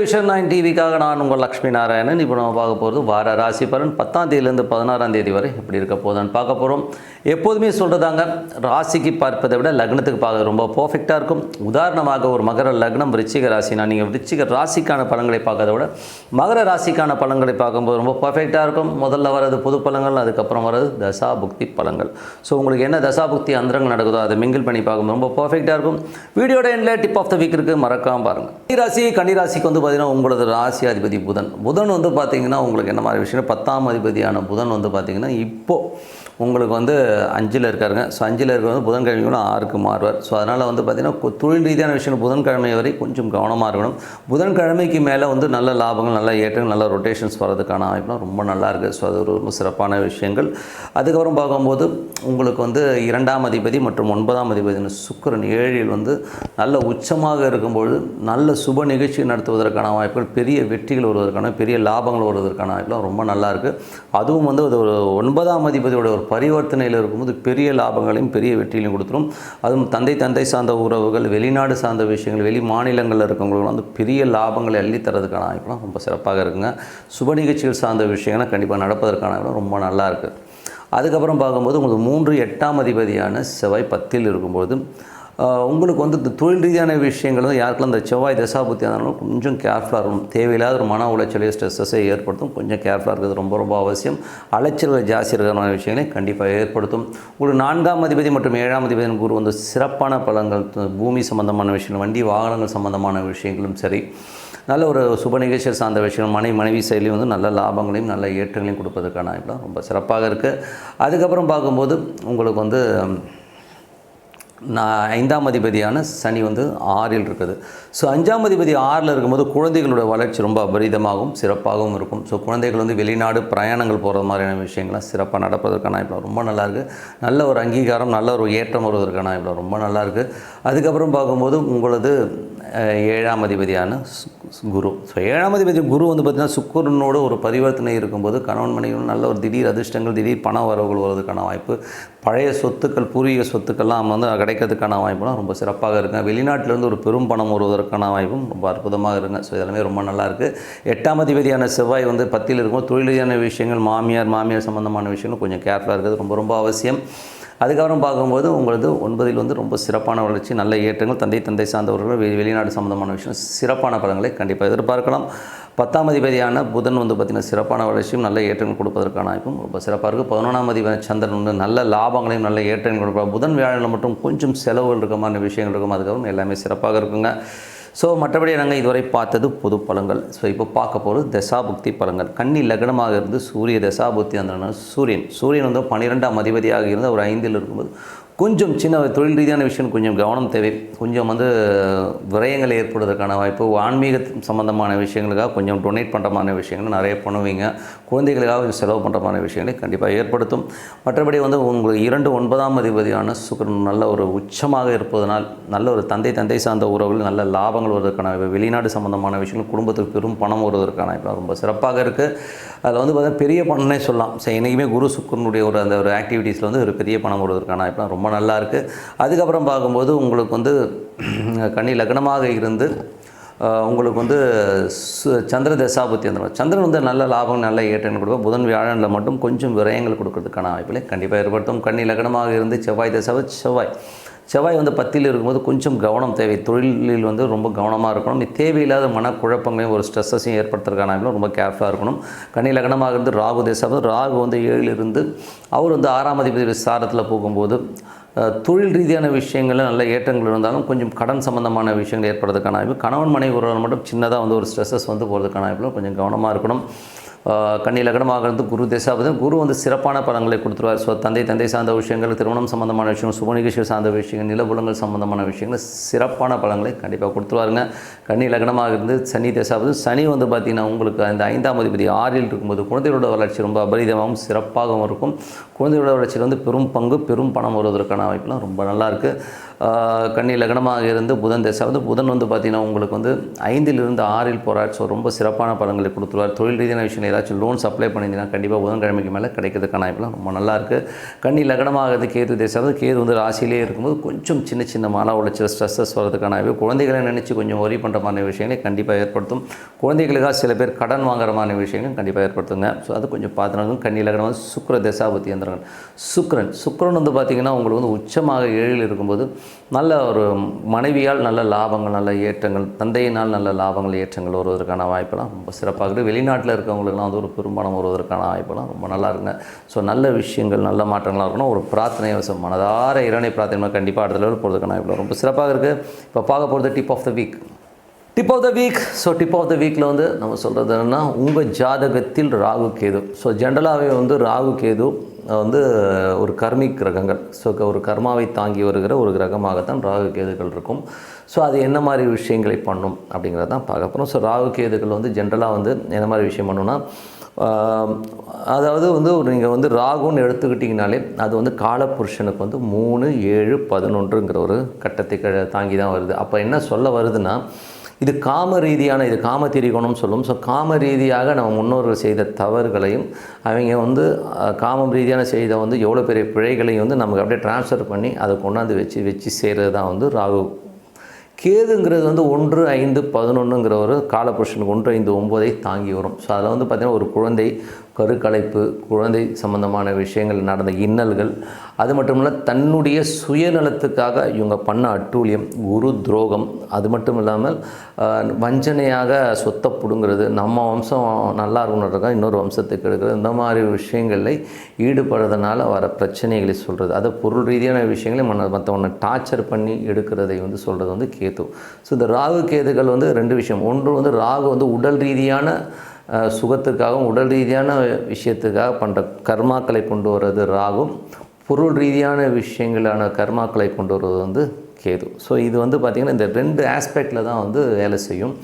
Vision 9 டிவிக்காக நான் உங்கள் லக்ஷ்மி நாராயணன். இப்போ நம்ம பார்க்க போகிறது வார ராசி பலன் 10ஆம் தேதியிலேருந்து 16ஆம் தேதி வரை எப்படி இருக்க போகுதுன்னு பார்க்க போகிறோம். எப்போதுமே சொல்கிறதாங்க, ராசிக்கு பார்ப்பதை விட லக்னத்துக்கு பார்க்க ரொம்ப பர்ஃபெக்டாக இருக்கும். உதாரணமாக ஒரு மகர லக்னம் விருச்சிக ராசினா நீங்கள் விருச்சிக ராசிக்கான பலன்களை பார்க்கறத விட மகர ராசிக்கான பலன்களை பார்க்கும்போது ரொம்ப பர்ஃபெக்டாக இருக்கும். முதல்ல வர்றது பொது பலன்கள், அதுக்கப்புறம் வர்றது தசா புக்தி பலன்கள். ஸோ உங்களுக்கு என்ன தசா புக்தி அந்தரங்கள் நடக்குதோ அதை மிங்கிள் பண்ணி பார்க்கும்போது ரொம்ப பர்ஃபெக்டாக இருக்கும். வீடியோட எண்டில் டிப் ஆஃப் த வீக் இருக்குது, மறக்காமல் பாருங்கள். கன்னிராசிக்கு வந்து பார்த்திங்கன்னா உங்களது ராசி அதிபதி புதன் வந்து பார்த்திங்கன்னா உங்களுக்கு என்ன மாதிரி விஷயம், 10ஆம் அதிபதியான புதன் வந்து பார்த்திங்கன்னா இப்போது உங்களுக்கு வந்து 5ல் இருக்காருங்க. ஸோ 5ல் இருக்கிறது புதன்கிழமையும் 6க்கு மாறுவார். ஸோ அதனால் வந்து பார்த்திங்கன்னா தொழில் ரீதியான விஷயம் புதன்கிழமை வரை கொஞ்சம் கவனமாக இருக்கணும். புதன்கிழமைக்கு மேலே வந்து நல்ல லாபங்கள், நல்ல ஏற்றங்கள், நல்ல ரொட்டேஷன்ஸ் வர்றதுக்கான வாய்ப்புலாம் ரொம்ப நல்லா இருக்குது. ஸோ அது ஒரு ரொம்ப சிறப்பான விஷயங்கள். அதுக்கப்புறம் பார்க்கும்போது உங்களுக்கு வந்து 2ஆம் அதிபதி மற்றும் 9ஆம் அதிபதி சுக்கிரன் 7ல் வந்து நல்ல உச்சமாக இருக்கும்பொழுது நல்ல சுப நிகழ்ச்சி நடத்துவதற்கான வாய்ப்புகள், பெரிய வெற்றிகள் வருவதற்கான, பெரிய லாபங்கள் வருவதற்கான வாய்ப்புலாம் ரொம்ப நல்லா இருக்குது. அதுவும் வந்து அது ஒரு 9ஆம் அதிபதியோட ஒரு பரிவர்த்தனையில் இருக்கும்போது பெரிய லாபங்களையும் பெரிய வெற்றிகளையும் கொடுத்துரும். அதுவும் தந்தை சார்ந்த உறவுகள், வெளிநாடு சார்ந்த விஷயங்கள், வெளி மாநிலங்களில் இருக்கவங்களுக்கு வந்து பெரிய லாபங்களை அள்ளி தரதுக்கான வாய்ப்புலாம் ரொம்ப சிறப்பாக இருக்குங்க. சுப நிகழ்ச்சிகள் சார்ந்த விஷயங்கள்லாம் கண்டிப்பாக நடப்பதற்கான ரொம்ப நல்லா இருக்குது. அதுக்கப்புறம் பார்க்கும்போது உங்களுக்கு 3 8ஆம் அதிபதியான செவ்வாய் 10ல் இருக்கும்போது உங்களுக்கு வந்து இந்த தொழில் ரீதியான விஷயங்கள் வந்து யாருக்கெல்லாம் இந்த செவ்வாய் தசாபுத்தி ஆனாலும் கொஞ்சம் கேர்ஃபுல்லாக இருக்கணும். தேவையில்லாத ஒரு மன உளைச்சலையோ ஸ்ட்ரெஸ்ஸை ஏற்படுத்தும். கொஞ்சம் கேர்ஃபுல்லாக இருக்கிறது ரொம்ப அவசியம். அலைச்சல்கள் ஜாஸ்தி இருக்கிற விஷயங்களை கண்டிப்பாக ஏற்படுத்தும். உங்களுக்கு 4ஆம் அதிபதி மற்றும் 7ஆம் அதிபதி குரு வந்து சிறப்பான பலன்கள், பூமி சம்பந்தமான விஷயங்கள், வண்டி வாகனங்கள் சம்பந்தமான விஷயங்களும் சரி, நல்ல ஒரு சுப நிகழ்ச்சிகள் சார்ந்த விஷயம், மனைவி செயலையும் வந்து நல்ல லாபங்களையும் நல்ல ஏற்றங்களையும் கொடுப்பதற்கான வாய்ப்புலாம் ரொம்ப சிறப்பாக இருக்குது. அதுக்கப்புறம் பார்க்கும்போது உங்களுக்கு வந்து 5ஆம் அதிபதியான சனி வந்து 6ல் இருக்குது. ஸோ 5ஆம் அதிபதி 6ல் இருக்கும்போது குழந்தைகளோட வளர்ச்சி ரொம்ப அபரிதமாகவும் சிறப்பாகவும் இருக்கும். ஸோ குழந்தைகள் வந்து வெளிநாடு பிரயாணங்கள் போகிற மாதிரியான விஷயங்கள்லாம் சிறப்பாக நடப்பதற்கான வாய்ப்பு ரொம்ப நல்லாயிருக்கு. நல்ல ஒரு அங்கீகாரம், நல்ல ஒரு ஏற்றம் வருவதற்கான வாய்ப்பு ரொம்ப நல்லாயிருக்கு. அதுக்கப்புறம் பார்க்கும்போது உங்களது 7ஆம் அதிபதியான குரு. ஸோ 7ஆம் அதிபதி குரு வந்து பார்த்திங்கன்னா சுக்கிரனோட ஒரு பரிவர்த்தனை இருக்கும்போது கணவன் மனைவியும் நல்ல ஒரு திடீர் அதிர்ஷ்டங்கள், திடீர் பண வரவுகள் வருவதற்கான வாய்ப்பு, பழைய சொத்துக்கள், பூர்வீக சொத்துக்கள்லாம் வந்து கிடைக்கிறதுக்கான வாய்ப்புலாம் ரொம்ப சிறப்பாக இருக்குங்க. வெளிநாட்டிலேருந்து ஒரு பெரும் பணம் வருவதற்கான வாய்ப்பும் ரொம்ப அற்புதமாக இருக்குங்க. ஸோ இதெல்லாமே ரொம்ப நல்லாயிருக்கு. 8ஆம் அதிபதியான செவ்வாய் வந்து 10ல் இருக்கும்போது தொழில் ரீதியான விஷயங்கள், மாமியார் சம்பந்தமான விஷயங்கள் கொஞ்சம் கேர்ஃபுல்லாக இருக்கிறது ரொம்ப அவசியம். அதுக்கப்புறம் பார்க்கும்போது உங்களுக்கு 9ல் வந்து ரொம்ப சிறப்பான வளர்ச்சி, நல்ல ஏற்றங்கள், தந்தை சார்ந்தவர்கள், வெளிநாடு சம்பந்தமான விஷயம், சிறப்பான பலன்களை கண்டிப்பாக எதிர்பார்க்கலாம். 10ஆம் அதிபதியான புதன் வந்து பார்த்திங்கன்னா சிறப்பான வளர்ச்சியும் நல்ல ஏற்றங்கள் கொடுப்பதற்கான வாய்ப்பும் ரொம்ப சிறப்பாக இருக்குது. 11ஆம் அதிபதியான சந்திரன் வந்து நல்ல லாபங்களையும் நல்ல ஏற்றங்கள் கொடுப்பார். புதன் வியாழனில் மட்டும் கொஞ்சம் செலவுகள் இருக்க மாதிரி விஷயங்கள் இருக்கும். அதுக்கப்புறம் எல்லாமே சிறப்பாக இருக்குங்க. ஸோ மற்றபடி நாங்கள் இதுவரை பார்த்தது பொது பலன்கள். ஸோ இப்போ பார்க்க போகிறது தசாபுக்தி பலன்கள். கன்னி லக்னமாக இருந்து சூரிய தசாபுக்தி அந்த சூரியன் வந்து 12ஆம் அதிபதியாக இருந்து ஒரு 5ல் இருக்கும்போது கொஞ்சம் சின்ன தொழில் ரீதியான விஷயம் கொஞ்சம் கவனம் தேவை. கொஞ்சம் வந்து விரயங்கள் ஏற்படுவதற்கான வாய்ப்பு, ஆன்மீக சம்பந்தமான விஷயங்களுக்காக கொஞ்சம் டொனேட் பண்ணுற மாதிரி விஷயங்கள் நிறைய பண்ணுவீங்க. குழந்தைகளுக்காக கொஞ்சம் செலவு பண்ணுற மாதிரி விஷயங்களை கண்டிப்பாக ஏற்படுத்தும். மற்றபடி வந்து உங்களுக்கு 9ஆம் அதிபதியான சுக்கிரன் நல்ல ஒரு உச்சமாக இருப்பதனால் நல்ல ஒரு தந்தை சார்ந்த உறவுகள், நல்ல லாபங்கள் வருவதற்கான வாய்ப்பு, வெளிநாடு சம்பந்தமான விஷயங்கள், குடும்பத்துக்கு பெரும் பணம் வருவதற்கான வாய்ப்பு ரொம்ப சிறப்பாக இருக்குது. அதில் வந்து பார்த்தீங்கன்னா பெரிய பணம்னே சொல்லலாம். ஸோ என்றைக்குமே குரு சுக்கிரனுடைய ஒரு ஆக்டிவிட்டீஸில் வந்து ஒரு பெரிய பணம் வருவதற்கான வாய்ப்பு ரொம்ப நல்லா இருக்குது. அதுக்கப்புறம் பார்க்கும்போது உங்களுக்கு வந்து கன்னி லக்னமாக இருந்து உங்களுக்கு வந்து சந்திர தசாபுத்தி சந்திரன் வந்து நல்ல லாபம், நல்ல ஏற்றங்கள் கொடுக்கும். புதன் வியாழனில் மட்டும் கொஞ்சம் விரயங்கள் கொடுக்கறதுக்கான வாய்ப்புகளை கண்டிப்பாக ஏற்படுத்தும். கன்னி லக்னமாக இருந்து செவ்வாய் வந்து 10ல் இருக்கும்போது கொஞ்சம் கவனம் தேவை. தொழிலில் வந்து ரொம்ப கவனமாக இருக்கணும். தேவையில்லாத மனக்குழப்பங்களையும் ஒரு ஸ்ட்ரெஸ்ஸையும் ஏற்படுத்துறதுக்கான ரொம்ப கேர்ஃபுல்லாக இருக்கணும். கன்னி லக்னமாக இருந்து ராகு வந்து 7ல் இருந்து அவர் வந்து 6ஆம் அதிபதி சாரத்தில் போகும்போது தொழில் ரீதியான விஷயங்களில் நல்ல ஏற்றங்கள் இருந்தாலும் கொஞ்சம் கடன் சம்பந்தமான விஷயங்கள் ஏற்படுறதுக்கான வாய்ப்பு, கணவன் மனைவி உறவுகள் மட்டும் சின்னதாக வந்து ஒரு ஸ்ட்ரெஸ்ஸஸ் வந்து போகிறதுக்கான வாய்ப்பில் கொஞ்சம் கவனமாக இருக்கணும். கன்னி லக்னமாக இருந்து குரு தசாபதி, குரு வந்து சிறப்பான பலன்களை கொடுத்துருவார். ஸோ தந்தை சார்ந்த விஷயங்கள், திருமணம் சம்பந்தமான விஷயங்கள், சுப நிகழ்ச்சிகள் சார்ந்த விஷயங்கள், நிலபுலங்கள் சம்பந்தமான விஷயங்கள் சிறப்பான பலன்களை கண்டிப்பாக கொடுத்துருவாருங்க. கன்னி லக்னமாக இருந்து சனி தசாபதி, சனி வந்து பார்த்திங்கன்னா உங்களுக்கு அந்த 5ஆம் அதிபதி 6ல் இருக்கும்போது குழந்தைகளோட வளர்ச்சி ரொம்ப அபரிதமாகவும் சிறப்பாகவும் இருக்கும். குழந்தைகளோட வளர்ச்சியில் வந்து பெரும் பணம் வருவதற்கான வாய்ப்புலாம் ரொம்ப நல்லாயிருக்கு. கன்னி லக்னமாக இருந்து புதன் திசை வந்து புதன் வந்து பார்த்திங்கன்னா உங்களுக்கு வந்து 5லிருந்து 6ல் போகிறார். ஸோ ரொம்ப சிறப்பான பலன்களை கொடுத்துருவார். தொழில் ரீதியான விஷயம் ஏதாச்சும் லோன்ஸ் அப்ளை பண்ணியிருந்தீங்கன்னா கண்டிப்பாக புதன்கிழமைக்கு மேலே கிடைக்கிறதுக்கான வாய்ப்புலாம் ரொம்ப நல்லாயிருக்கு. கன்னி லக்னமாகிறது கேது திசை வந்து கேது வந்து ராசியிலே இருக்கும்போது கொஞ்சம் சின்ன சின்ன மன உளைச்சல் ஸ்ட்ரெஸ்ஸஸ் வரதுக்கான வாய்ப்பு, குழந்தைகளை நினச்சி கொஞ்சம் ஒரி பண்ணுற மாதிரி விஷயங்களை கண்டிப்பாக ஏற்படுத்தும். குழந்தைகளுக்காக சில பேர் கடன் வாங்குற மாதிரி விஷயங்களும் கண்டிப்பாக ஏற்படுத்துங்க. ஸோ அது கொஞ்சம் பார்த்துனாலும் கன்னி லக்னம் வந்து சுக்கிர தசாபதி எந்திரங்கள். சுக்கிரன் வந்து பார்த்திங்கன்னா உங்களுக்கு வந்து உச்சமாக 7ல் இருக்கும்போது நல்ல ஒரு மனைவியால் நல்ல லாபங்கள், நல்ல ஏற்றங்கள், தந்தையினால் நல்ல லாபங்கள், ஏற்றங்கள் வருவதற்கான வாய்ப்பெல்லாம் ரொம்ப சிறப்பாக இருக்குது. வெளிநாட்டில் இருக்கவங்களுக்குலாம் வந்து ஒரு பெரும்பாலும் வருவதற்கான வாய்ப்பெல்லாம் ரொம்ப நல்லா இருக்குங்க. ஸோ நல்ல விஷயங்கள், நல்ல மாற்றங்களாக இருக்கணும். ஒரு பிரார்த்தனை அவசியம், மனதார இறைவனை பிரார்த்தனை கண்டிப்பாக அடுத்த லெவல் போகிறதுக்கான வாய்ப்பு ரொம்ப சிறப்பாக இருக்குது. இப்போ பார்க்க போகிறது tip of the week. So tip of the வீக்கில் வந்து நம்ம சொல்கிறது என்னென்னா, உங்கள் ஜாதகத்தில் ராகு கேது. ஸோ ஜென்ரலாகவே வந்து ராகு கேது வந்து ஒரு கர்மிக் கிரகங்கள். ஸோ ஒரு கர்மாவை தாங்கி வருகிற ஒரு கிரகமாகத்தான் ராகு கேதுகள் இருக்கும். ஸோ அது என்ன மாதிரி விஷயங்களை பண்ணும் அப்படிங்கிறத தான் பார்க்க போகிறோம். ஸோ ராகு கேதுகள் வந்து ஜென்ரலாக வந்து என்ன மாதிரி விஷயம் பண்ணுன்னா, அதாவது வந்து நீங்கள் வந்து ராகுன்னு எடுத்துக்கிட்டிங்கனாலே அது வந்து காலபுருஷனுக்கு வந்து 3, 7, 11ங்கிற ஒரு கட்டத்தை தாங்கி தான் வருது. அப்போ என்ன சொல்ல வருதுன்னா, இது காம ரீதியான, இது காம திரிகோணம்னு சொல்லும். ஸோ காம ரீதியாக நம்ம முன்னோர்கள் செய்த தவறுகளையும் அவங்க வந்து காமம் ரீதியான செய்த வந்து எவ்வளோ பெரிய பிழைகளையும் வந்து நமக்கு அப்படியே ட்ரான்ஸ்ஃபர் பண்ணி அதை கொண்டாந்து வச்சு செய்கிறது தான் வந்து ராகு. கேதுங்கிறது வந்து 1, 5, 11ங்கிற ஒரு காலபுருஷனுக்கு 1, 5, 9ஐ தாங்கி வரும். ஸோ அதில் வந்து பார்த்திங்கன்னா ஒரு குழந்தை கருக்கலைப்பு, குழந்தை சம்பந்தமான விஷயங்கள் நடந்த இன்னல்கள், அது மட்டும் இல்லை தன்னுடைய சுயநலத்துக்காக இவங்க பண்ண அட்டூழியம், குரு துரோகம், அது மட்டும் இல்லாமல் வஞ்சனையாக சொத்தை பிடுங்கிறது, நம்ம வம்சம் நல்லா இருக்கணுன்றதுக்காக இன்னொரு வம்சத்துக்கு எடுக்கிறது, இந்த மாதிரி விஷயங்களில் ஈடுபடுறதுனால வர பிரச்சனைகளை சொல்கிறது, அதை பொருள் ரீதியான விஷயங்களை மற்றவனை டார்ச்சர் பண்ணி எடுக்கிறதை வந்து சொல்கிறது வந்து கேது. ஸோ இந்த ராகு கேதுகள் வந்து 2 விஷயம். ஒன்று வந்து ராகு வந்து உடல் ரீதியான சுகத்துக்காகவும் உடல் ரீதியான விஷயத்துக்காக பண்ணுற கர்மாக்களை கொண்டு வர்றது ராகு, பொருள் ரீதியான விஷயங்களான கர்மாக்களை கொண்டு வருவது வந்து கேது. ஸோ இது வந்து பார்த்திங்கன்னா இந்த 2 ஆஸ்பெக்டில் தான் வந்து வேலை செய்யும்.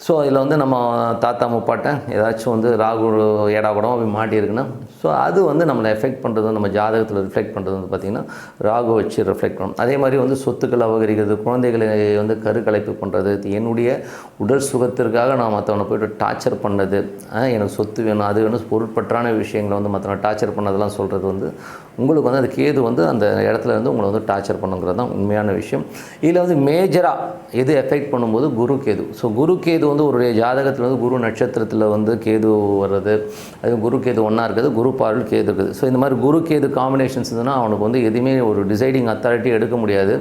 ஸோ இதில் வந்து நம்ம தாத்தா முப்பாட்டை ஏதாச்சும் வந்து ராகு ஏடாபடம் அப்படி மாட்டியிருக்குன்னா, ஸோ அது வந்து நம்மளை எஃபெக்ட் பண்ணுறது, நம்ம ஜாதகத்தில் ரிஃப்ளெக்ட் பண்ணுறது வந்து பார்த்திங்கன்னா ராகு வச்சு ரிஃப்ளெக்ட் பண்ணணும். அதே மாதிரி வந்து சொத்துக்கள் அபகரிக்கிறது, குழந்தைகளை வந்து கருக்கலைப்பு பண்ணுறது, என்னுடைய உடல் சுகத்திற்காக நான் மற்றவனை போய்ட்டு டார்ச்சர் பண்ணது, எனக்கு சொத்து வேணும் அது வேணும், பொருட்பற்றான விஷயங்களை வந்து மற்றவனை டார்ச்சர் பண்ணதெல்லாம் சொல்கிறது வந்து உங்களுக்கு வந்து அந்த கேது வந்து அந்த இடத்துல வந்து உங்களை வந்து டார்ச்சர் பண்ணுங்கிறது தான் உண்மையான விஷயம். இதில் வந்து மேஜராக எது எஃபெக்ட் பண்ணும்போது குரு கேது. ஸோ குரு கேது வந்து ஒரு ஜாதகத்தில் வந்து குரு நட்சத்திரத்தில் வந்து கேது வர்றது, அது குரு கேது ஒன்றா இருக்குது, குரு பார்வையில் கேது இருக்குது. ஸோ இந்த மாதிரி குரு கேது காம்பினேஷன்ஸ் இருந்ததுன்னா அவனுக்கு வந்து எதுவுமே ஒரு டிசைடிங் அத்தாரிட்டி எடுக்க முடியாது.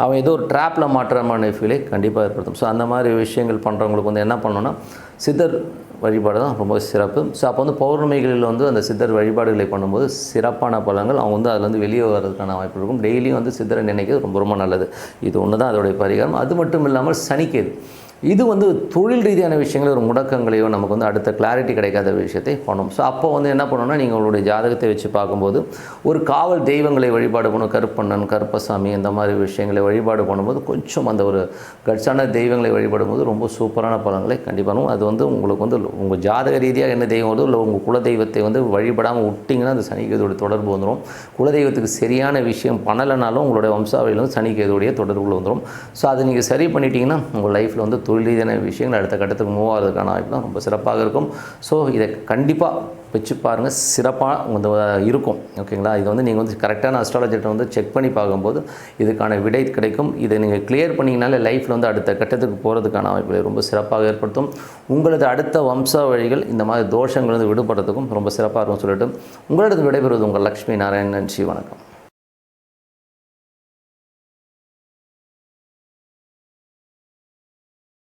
அவன் ஏதோ ஒரு ட்ராப்பில் மாற்றமான ஃபீலை கண்டிப்பாக ஏற்படுத்தும். ஸோ அந்த மாதிரி விஷயங்கள் பண்ணுறவங்களுக்கு வந்து என்ன பண்ணணும்னா, சித்தர் வழிபாடு தான் ரொம்ப சிறப்பு. ஸோ அப்போ வந்து பௌர்ணமிகளில் வந்து அந்த சித்தர் வழிபாடுகளை பண்ணும்போது சிறப்பான பலன்கள், அவங்க வந்து அதில் வந்து வெளியே வர்றதுக்கான வாய்ப்பு இருக்கும். டெய்லியும் வந்து சித்தரை நினைக்கிறது ரொம்ப ரொம்ப நல்லது. இது ஒன்று தான் அதோடைய பரிகாரம். அது மட்டும் இல்லாமல் சனிக்கேது, இது வந்து தொழில் ரீதியான விஷயங்கள் ஒரு முடக்கங்களையோ நமக்கு வந்து அடுத்த கிளாரிட்டி கிடைக்காத விஷயத்தை பண்ணும். ஸோ அப்போ வந்து என்ன பண்ணணும்னா, நீங்கள் உங்களுடைய ஜாதகத்தை வச்சு பார்க்கும்போது ஒரு காவல் தெய்வங்களை வழிபாடு பண்ணணும். கருப்பண்ணன், கருப்பசாமி, இந்த மாதிரி விஷயங்களை வழிபாடு பண்ணும்போது கொஞ்சம் அந்த ஒரு கட்சான தெய்வங்களை வழிபடும்போது ரொம்ப சூப்பரான பலன்களை கண்டிப்பாக. அது வந்து உங்களுக்கு வந்து உங்கள் ஜாதக ரீதியாக என்ன தெய்வம் வருதோ இல்லை உங்கள் குலதெய்வத்தை வந்து வழிபடாமல் விட்டிங்கன்னா அந்த சனிக்கேதுடைய தொடர்பு வந்துடும். குலதெய்வத்துக்கு சரியான விஷயம் பண்ணலைனாலும் உங்களுடைய வம்சாவளியில் வந்து சனிக்கேதுடைய தொடர்புகள் வந்துடும். ஸோ அதை நீங்கள் சரி பண்ணிட்டீங்கன்னா உங்கள் லைஃப்பில் வந்து தொழில் ரீதியான விஷயங்கள் அடுத்த கட்டத்துக்கு மூவ் ஆகிறதுக்கான வாய்ப்புலாம் ரொம்ப சிறப்பாக இருக்கும். ஸோ இதை கண்டிப்பாக வச்சு பாருங்கள், சிறப்பாக வந்து இருக்கும். ஓகேங்களா? இது வந்து நீங்கள் வந்து கரெக்டான அஸ்ட்ராலஜிட்ட வந்து செக் பண்ணி பார்க்கும்போது இதுக்கான விடை கிடைக்கும். இதை நீங்கள் கிளியர் பண்ணிங்கனாலே லைஃப்பில் வந்து அடுத்த கட்டத்துக்கு போகிறதுக்கான வாய்ப்புகளை ரொம்ப சிறப்பாக ஏற்படுத்தும். உங்களது அடுத்த வம்சாவழிகள் இந்த மாதிரி தோஷங்கள் வந்து விடுபடுறதுக்கும் ரொம்ப சிறப்பாக இருக்கும் சொல்லிட்டு உங்களிடத்தில் விடைபெறுவது உங்கள் லக்ஷ்மி நாராயணன். நன்றி, வணக்கம்.